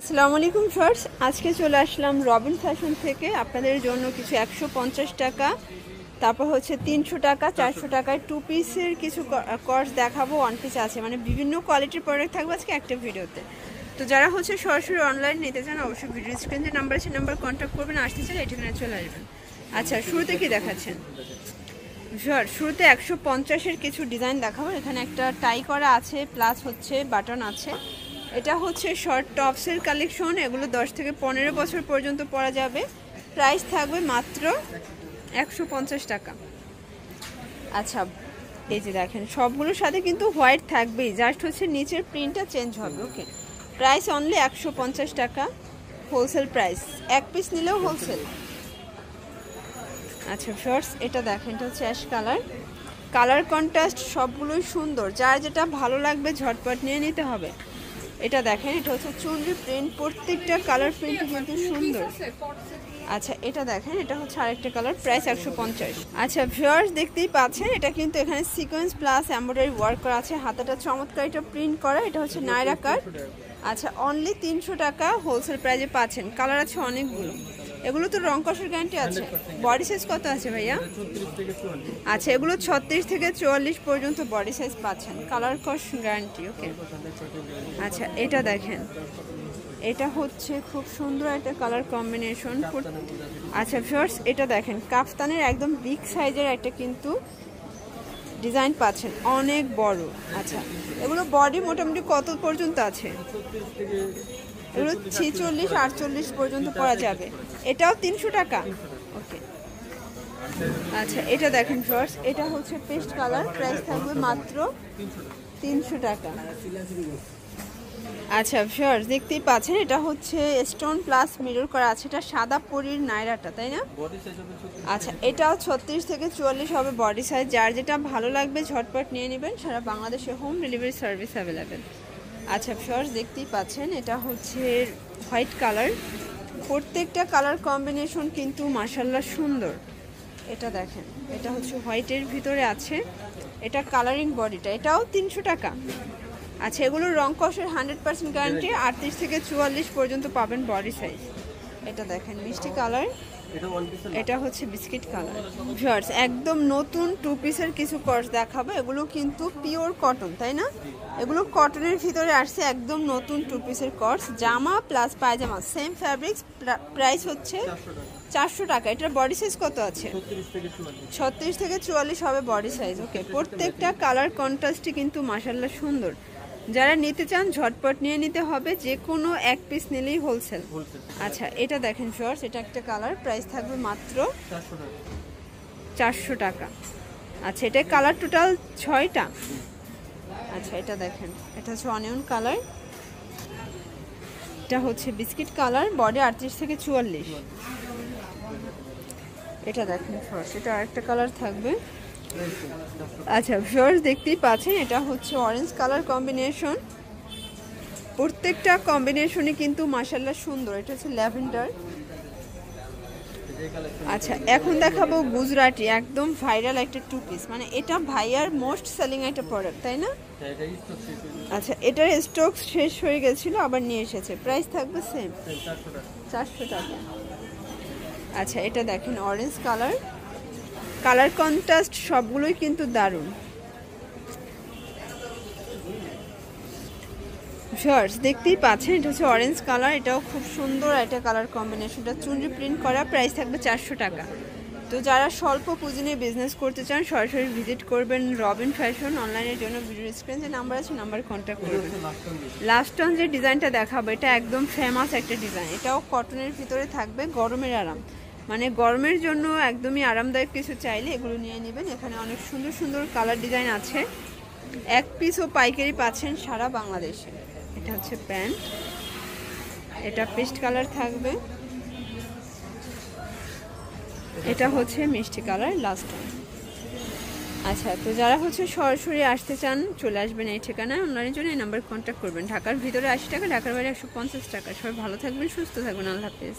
আসসালামু আলাইকুম ফ্রেন্ডস, আজকে চলে আসলাম রবিন ফ্যাশন থেকে আপনাদের জন্য কিছু 150 টাকা, তারপর হচ্ছে 300 টাকা, 400 টাকায় টু পিসের কিছু কর্স দেখাবো। ওয়ান পিস আছে, মানে বিভিন্ন কোয়ালিটির প্রোডাক্ট থাকবে আজকে একটা ভিডিওতে। তো যারা হচ্ছে সরাসরি অনলাইন নিতে চান অবশ্যই ভিডিও স্ক্রিনে যে নাম্বার আছে নাম্বার কন্ট্যাক্ট করবেন, আসতে চাইলে এই ঠিকানায় চলে আসবেন। আচ্ছা, শুরুতে কি দেখাচ্ছেন? শুরুতে 150-এর কিছু ডিজাইন দেখাবো। এখানে একটা টাই করা আছে, প্লাস হচ্ছে বাটন আছে। এটা হচ্ছে শর্ট টপসের কালেকশন, এগুলো 10 থেকে 15 বছর পর্যন্ত পরা যাবে। প্রাইস থাকবে মাত্র 150 টাকা। আচ্ছা, এই যে দেখেন সবগুলোর সাথে কিন্তু হোয়াইট থাকবেই, জাস্ট হচ্ছে নিচের প্রিন্টটা চেঞ্জ হবে। ওকে, প্রাইস অনলি 150 টাকা, হোলসেল প্রাইস, এক পিস নিলেও হোলসেল। আচ্ছা শর্টস, এটা দেখেন, এটা হচ্ছে অ্যাশ কালার, কালার কন্ট্রাস্ট সবগুলোই সুন্দর, যার যেটা ভালো লাগবে ঝটপট নিয়ে নিতে হবে। এটা দেখেন, এটা হচ্ছে চুনরি প্রিন্ট, প্রত্যেকটা কালার প্রিন্ট কিন্তু সুন্দর। আচ্ছা, এটা দেখেন, এটা হচ্ছে আরেকটা কালার, প্রাইস 150। আচ্ছা ভিউয়ার্স, দেখতেই পাচ্ছেন এটা কিন্তু এখানে সিকোয়েন্স প্লাস এমব্রয়ডারি ওয়ার্ক করা আছে, হাতাটা চমৎকার, এটা প্রিন্ট করা, এটা হচ্ছে নায়রা কাট। আচ্ছা, অনলি 300 টাকা হোলসেল প্রাইসে পাচ্ছেন। কালার আছে অনেকগুলো, এগুলো তো রং কষের গ্যারান্টি আছে। বডি সাইজ কত আছে ভাইয়া? আচ্ছা, এগুলো 36 থেকে 44 পর্যন্ত বডি সাইজ পাচ্ছেন, কালার কস গ্যারান্টি। ওকে, আচ্ছা এটা দেখেন, এটা হচ্ছে খুব সুন্দর একটা কালার কম্বিনেশন। আচ্ছা ভিউয়ার্স, এটা দেখেন কাফতানের একদম বিগ সাইজের একটা কিন্তু ডিজাইন পাচ্ছেন, অনেক বড়। আচ্ছা, এগুলো বডি মোটামুটি কত পর্যন্ত আছে? এগুলো 46-48 পর্যন্ত পরা যাবে। এটাও 300 টাকা। ওকে, আচ্ছা এটা দেখেন ভিউয়ার্স, এটা হচ্ছে পেস্ট কালার, প্রাইস থাকবে মাত্র 300 টাকা। আচ্ছা ভিউয়ার্স, দেখতেই পাচ্ছেন এটা হচ্ছে স্টোন প্লাস মিরর করা আছে, এটা সাদা পরির নায়রাটা, তাই না? আচ্ছা, এটাও 36 থেকে 44 হবে বডি সাইজ, যার যেটা ভালো লাগবে ঝটপট নিয়ে নেবেন, সারা বাংলাদেশে হোম ডেলিভারি সার্ভিস অ্যাভেলেবেল। আচ্ছা ভিউয়ার্স, দেখতেই পাচ্ছেন এটা হচ্ছে হোয়াইট কালার, প্রত্যেকটা কালার কম্বিনেশন কিন্তু মাশাআল্লাহ সুন্দর। এটা দেখেন, এটা হচ্ছে হোয়াইটের ভিতরে আছে, এটা কালারিং বডিটা, এটাও 300 টাকা। আচ্ছা, এগুলো রং কষের 100% গ্যারান্টি, 38 থেকে 44 পর্যন্ত পাবেন বডি সাইজ। এটা দেখেন মিষ্টি কালার, এটা হচ্ছে বিস্কিট কালার। ভিউয়ার্স, একদম নতুন টু পিসের কিছু কর্স দেখাবো, এগুলো কিন্তু পিওর কটন, তাই না? এগুলো কটনের ভিতরে আসছে, একদম নতুন টু পিসের কর্স, জামা প্লাস পায়জামা সেম ফ্যাব্রিক্স, প্রাইস হচ্ছে 400 টাকা। এটার বডি সাইজ কত আছে? 36 থেকে 44 হবে বডি সাইজ। ওকে, প্রত্যেকটা কালার কন্ট্রাস্টই কিন্তু মাশাআল্লাহ সুন্দর, যারা নিতে চান ঝটপট নিয়ে নিতে হবে, যে কোনো এক পিস নিলেই হোলসেল। আচ্ছা, এটা দেখেন শর্টস, এটা একটা কালার, প্রাইস থাকবে মাত্র 400 টাকা। আচ্ছা, এটা কালার টোটাল 6টা। আচ্ছা, এটা দেখেন, এটা হচ্ছে অনিয়ন কালার, এটা হচ্ছে বিস্কিট কালার, বডি 38 থেকে 44। এটা দেখেন শর্টস, এটা আরেকটা কালার থাকবে। আচ্ছা ভিউয়ার্স, দেখতেই পাচ্ছেন এটা হচ্ছে অরেঞ্জ কালার কম্বিনেশন, প্রত্যেকটা কম্বিনেশনই কিন্তু মাশাআল্লাহ সুন্দর। এটা হচ্ছে ল্যাভেন্ডার। আচ্ছা, এখন দেখাবো গুজরাটি, একদম ভাইরাল একটা টু পিস, মানে এটা ভাইয়ার মোস্ট সেলিং একটা প্রোডাক্ট, তাই না? আচ্ছা, এটার স্টক শেষ হয়ে গেছিল, আবার নিয়ে এসেছে, প্রাইস থাকবে সেম 400 টাকা। আচ্ছা, এটা দেখেন অরেঞ্জ কালার, কালার কন্ট্রাস্ট সবগুলোই কিন্তু দারুণ। শর্টস, দেখতেই পাচ্ছেন এটা হচ্ছে অরেঞ্জ কালার, এটাও খুব সুন্দর একটা কালার কম্বিনেশনটা, চুনরি প্রিন্ট করা, প্রাইস থাকবে 400 টাকা। তো যারা স্বল্প পুঁজি নিয়ে বিজনেস করতে চান সরাসরি ভিজিট করবেন রবিন ফ্যাশন। অনলাইনের জন্য ভিডিও স্ক্রিনে যে নাম্বার আছে নাম্বারে কন্ট্যাক্ট করবেন। লাস্ট অন যে ডিজাইনটা দেখাবো, এটা একদম ফেমাস একটা ডিজাইন, এটাও কটনের ভিতরে থাকবে, গরমের আরাম, মানে গরমের জন্য একদমই আরামদায়ক কিছু চাইলে এগুলো নিয়ে নেবেন। এখানে অনেক সুন্দর সুন্দর কালার ডিজাইন আছে, এক পিসও পাইকারি পাচ্ছেন সারা বাংলাদেশে। এটা হচ্ছে প্যান্ট, এটা পেস্ট কালার থাকবে, এটা হচ্ছে মিষ্টি কালার লাস্ট। আচ্ছা, তো যারা হচ্ছে সরাসরি আসতে চান চলে আসবেন এই ঠিকানায়, অনলাইনের জন্য এই নাম্বারে কন্ট্যাক্ট করবেন। ঢাকার ভিতরে 80 টাকা, ঢাকার বাইরে 150 টাকা। সবাই ভালো থাকবেন, সুস্থ থাকবেন, আল্লাহ হাফেজ।